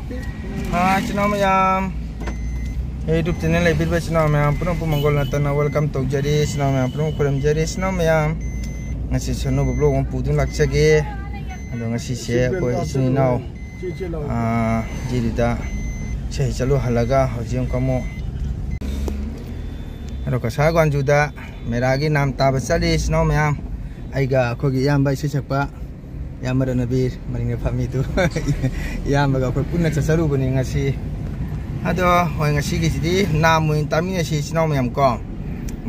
Channel mayam YouTube channel lebih baik channel mayam penuh pemanggul natana welcome to jadi channel mayam penuh kurang jadi channel mayam ngasih channel beblog orang putun laksa ge ada ngasih share ko isini now jadi dah saya calu halaga hojim kamu ada kesaguan juga meragi nam tabasali channel mayam aiga ko ge yam baik secapa yang ada nabi maringnya pami itu yang baga ko punna casaru bani ngasi ado wa ngasi ki jadi namu tamina si sinau mayam ko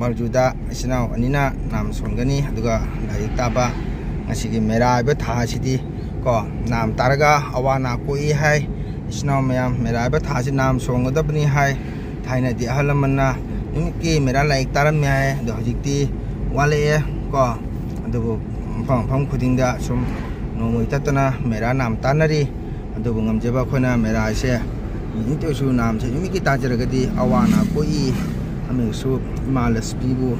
bal juda sinau anina nam songani aduga lai taba ngasi ki mera ba tha sidi ko nam taraga awana ko I hai sinau mayam mera ba tha si nam songoda bani hai thaina di halamanna nimki mera lai taram me hai do hojikti wale ko adu phang khudingda sum no tatana mera nam tanari adu bungam jeba khona mera se into su nam se mi ki tajaragadi awana koi ame su malas pibu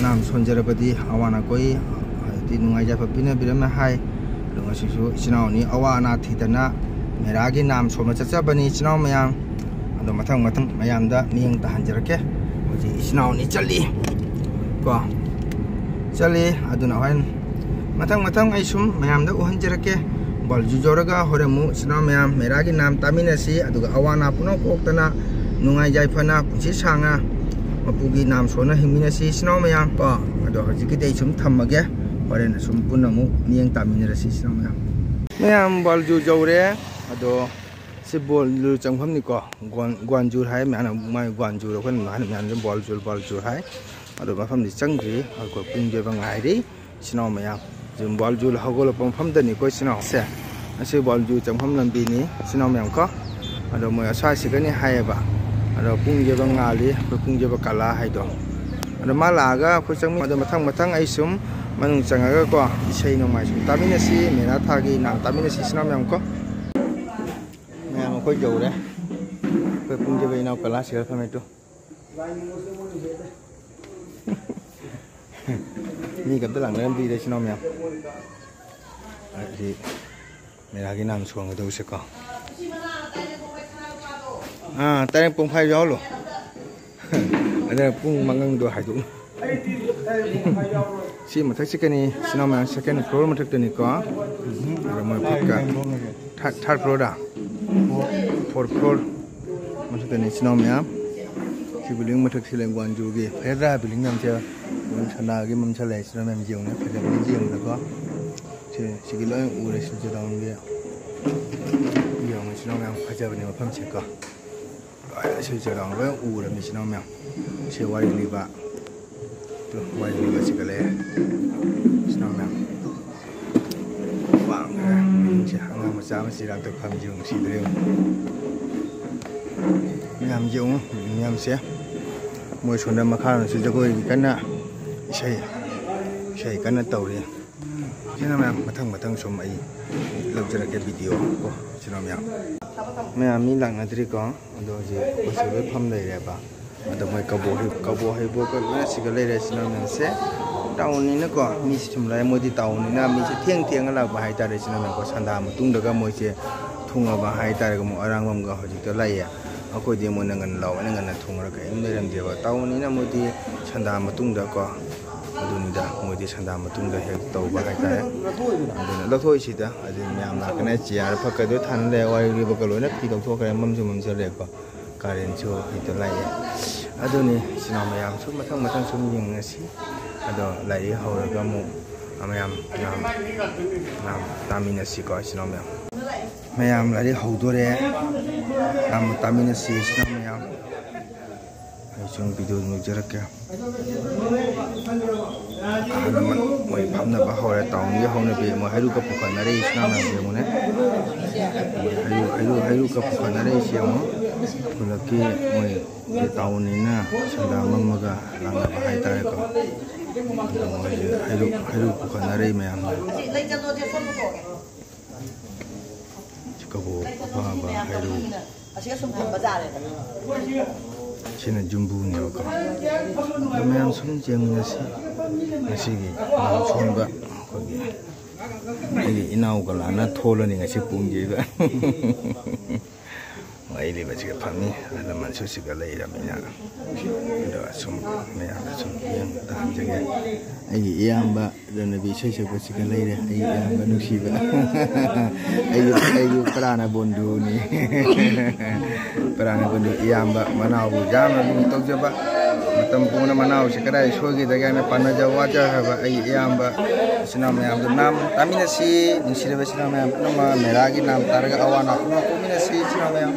nam sonjarabadi awana koi ti nungai ja papina birama hai lunga su sinau ni awana thidana mera gi nam soma chacha bani sinau mayam adu mathang mayam da ning ta hanjarake hoji sinau ni chali ko chali aduna hain matang ai sum mayam da uhan jarake bal jujoraga horemu sinau mayam meragi nam tamina si aduga awana puno koktana nungai jai phana punsi sanga mapugi nam sona himina si sinau mayam pa ado hojiki dei sum thammage horen sum punamu niang tamina si sinau mayam bal jujore ado si bol lu changpham ni ko gwanjur hai mana mai gwanjur khon man bol jur hai ado mafam ni changri ko pungje bangai ri sinau mayam jum bol jul hagol pampham dani ko sinau se ase bol ju champham lambi ni sinau mayam ko ado mo asa sigani haiba ado pungje ba ngali ko pungje ba kala hai do ado malaga ko chang ado mathang ai sum manung changaga ko isai no mai sum tamina si mera thagi nam tamina si sinau mayam ko mayam ko jore ko pungje ba inau kala sel phamai to ni gặp lang lên đi đây xin ông nhá, thì mẹ là cái nam xuống ở đâu sẽ có, tay bung phai gió luôn, ở đây bung mang ngang đồ hải dũng, xí mà thấy cái này xin ông nhá, second floor mà thấy này có, rồi mà phật cả, third floor đã, fourth floor mà thấy này xin ông nhá, khi building mà thấy thì lên quan du gì, phải ra building nam chưa. Chana cái mâm chale cho nên mình dùng nó phải là cái dùng là có thì chỉ cái lối u này sẽ cho đồng đi dùng mình sẽ làm phải cho mình mà phẩm chất có rồi sẽ cho đồng lối u là mình sẽ làm sẽ quay đi ba tu quay đi ba chỉ cái này sẽ làm vàng mình sẽ hàng năm mà sao mình sẽ làm được phẩm dùng chỉ đều làm dùng làm sẽ mỗi số năm mà khai là sẽ cho coi cái nàoใช่กันนะเต่าเลยที่นั่นมาทั้งชมไอ้เราจะได้วิดีโอก็ที่นั่นไม่มีหลังนั่นที่ก็ดูสิบางทีพัมเลยเลยป่ะแต่ไม่กระโบให้พวกก็น่าสิกเลยเลยที่นั่นเสียเต่านี้นะก็มีชมไรมวยที่เต่านี้นะมีเที่ยงก็เราไปหายใจเลยที่นั่นก็สันดามาตุ้งเด็กก็มวยเสียทุ่งเอาไปหายใจก็มวยร่างมันก็เขาจะไล่อะเอาคนเดียวมันเงินเราเนี่ยเงินทุ่งเราก็ยังไม่เริ่มเดียวเต่านี้นะมวยที่สันดามาตุ้งเด็กก็ดูนี่ด้ามวยที่สันดามาตุ้งเด็กเฮกเต่าไปหายใจเราถ้วยสิด้อันนี้มีอำนาจกันไอ้เจียร์พักกันด้วยทันเลยว่าอยู่บนกระโหลกนักที่เราทั่วกันมั่มเฉลี่ยก็การเรียนชั่วที่ตัวไล่อันนี้สิน้องมายามชุดมาทั้งชุดยิงสิอันนี้ไล่เขาแล้วก็มุมายามตามินสิก็สิน้องมายามไล่เขาตัวเร่ตามินสิสิน้องมายามช่วงวิดีโอนี้จะรักแกอันนั้นมันมวยพับนับเขาเลยตอนนี้เขาเนี่ยเป็นมวยให้ลูกกับผู้คนนั่นเองสิน้องมายามเดี๋ยวมันเนี่ยให้ลูกกับผู้คนนั่นเองเชียวมั้งคนละกี่มวยที่เต่านี่นะสันดามันมันก็หลังจากหายใจก็ให้ลูกผู้คนนั่นเองมายามชิคาโบบ้าให้ลูกชินจุมบูเนี่ยก็มายามสมเจียงนี่สิกี่ชนบ้าก็กี่ ꯑꯩꯒꯤ ꯏꯅꯥꯎꯒ ꯂꯥꯛꯅ ꯊꯣꯜꯂꯅꯤ ꯉꯁꯤ ꯄꯨꯡꯁꯤꯒ ꯑꯩ ꯂꯩꯕꯁꯤꯒ ꯐꯪꯉꯤ ꯑꯍꯜ ꯁꯤꯒ ꯂꯩꯔꯕꯅꯤꯅ ꯑꯗꯨꯒ ꯁꯨꯝ ꯃꯌꯥꯝꯗ ꯁꯨꯝ ꯌꯦꯡꯕ ꯇꯥꯍꯟꯖꯒꯦ ꯑꯩꯒꯤ ꯏꯌꯥꯝꯕ ꯔꯅꯕꯤ ꯏꯁꯩ ꯁꯛꯄꯁꯤꯒ ꯂꯩꯔꯦ ꯑꯩꯒꯤ ꯏꯌꯥꯝꯕ ꯅꯨꯡꯁꯤꯕ ꯑꯩꯒꯤ ꯄꯔꯥꯅ ꯕꯣꯟꯗꯨꯅꯤ ꯄꯔꯥꯅ ꯕꯣꯟꯗꯨ ꯏꯌꯥꯝꯕ ꯃꯅꯥꯎꯕꯨ ꯌꯥꯝꯅ ꯂꯨꯅ ꯇꯧꯖꯕ ꯃꯇꯝ ꯄꯨꯝꯕꯗ ꯃꯅꯥꯎꯁꯤ ꯀꯗꯥꯏ ꯁꯣꯏꯈꯤꯗꯒꯦ ꯍꯥꯏꯅ ꯄꯥꯟꯅꯖ ꯋꯥꯖꯈ꯭ꯔꯕ ꯑꯩꯒꯤ ꯏꯌꯥꯝꯕ ꯏꯆꯤꯟ ꯏꯅꯥꯎ ꯃꯌꯥꯝꯗꯨ ꯅꯥꯝ ꯇꯥꯃꯤꯟꯅꯁꯤ ꯅꯨꯡꯁꯤꯔꯕ ꯏꯆꯤꯟ ꯏꯅꯥꯎ ꯃꯌꯥꯝ ꯄꯨꯝꯅꯃꯛ ꯃꯦꯔꯥꯒꯤ ꯅꯥꯝ ꯇꯥꯔꯒ ꯑꯋꯥ ꯑꯅꯥ ꯄꯨꯝꯅꯃꯛ ꯄꯣꯛꯃꯤꯟꯅꯁꯤ ꯏꯆꯤꯟ ꯏꯅꯥꯎ ꯃꯌꯥꯝ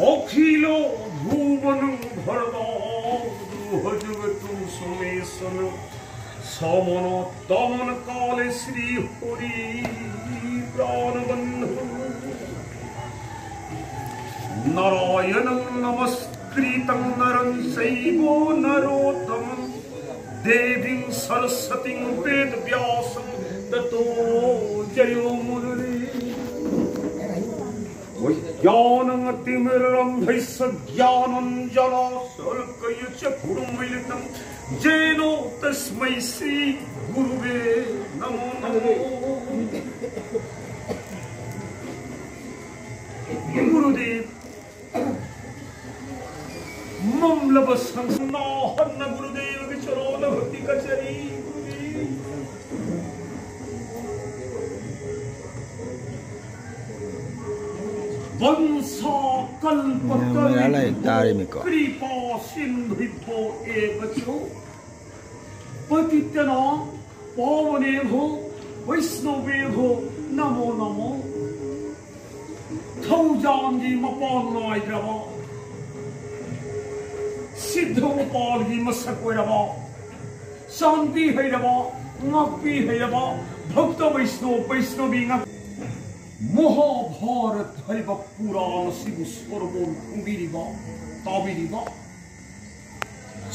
अखिलो भुवन भरदा हजगतु सुमेशन समन दमन काले श्री हरि प्राणबंधु नारायणं नमस्कृतं नरं चैव नरोत्तमं देवीं सरस्वतीं वेदव्यासं ततो जयो मुरली ज्ञानतिमिरन्धैः ज्ञानञ्जनाशल्कया चक्षुरुन्मीलितं येन तस्मै श्री गुरुवे नमो नमः। गुरुदेव ममलब संस्नाहन गुरुदेव के चरण भक्ति कचरी वंशा कल्पतरु कृपा सिंधुभ्यो एव च पतितनां पावनेभ्यो वैष्णवेभ्यो नमो नमो। थौजांगी मपालनाय रवा सिद्धोपाल की मसक रवा शांति है रवा ngakpi है रवा भक्त वैष्णव वैष्णवी महाभारत है पुराण शिव स्वरबोल कुंबिरिबा ताबिरिबा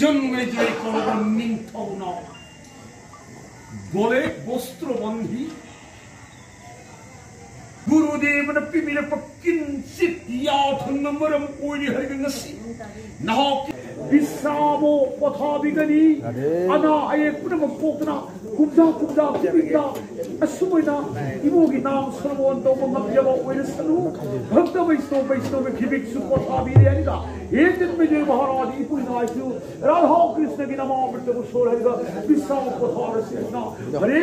जन्म जय करब निंथौना गोले वस्त्र बंधी गुरुदेव न पिमिले पकिंचित याथन मरम ओइली हरिगंगसी नहा विश्रामो पथाबिगनी अना आये कुनम पोकना कुब्जा कुब्जा कुबिगा असुमना इमोगी नाम सर्वोन तो मंगजवा ओइले सनु भक्त वैष्णव वैष्णव खिबिक सुपथाबिरी हरिगा एक दिन में जय महाराज इपुई नायसु राधा कृष्ण की नाम अमृत को सोल हरिगा विश्राम पथार कृष्ण हरे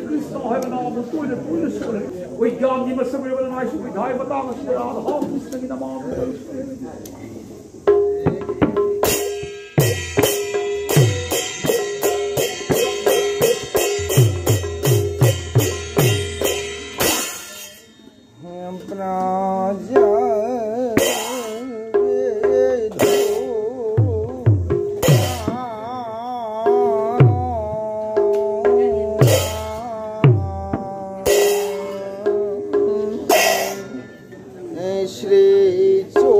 कृष्ण हरे नाम ओइले ओइले सोल वही ज्ञान जी में सब नायसु विधाय बता राधा कृष्ण की नाम श्री चो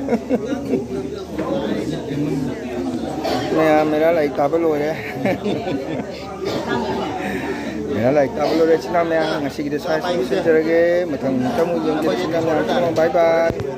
Nè, मेरा लाइक ताबल हो रहा है मेरा लाइक ताबल हो रहा है चिना में ngasih kita saya sendiri Matang तमु yang kita चिना में बाय बाय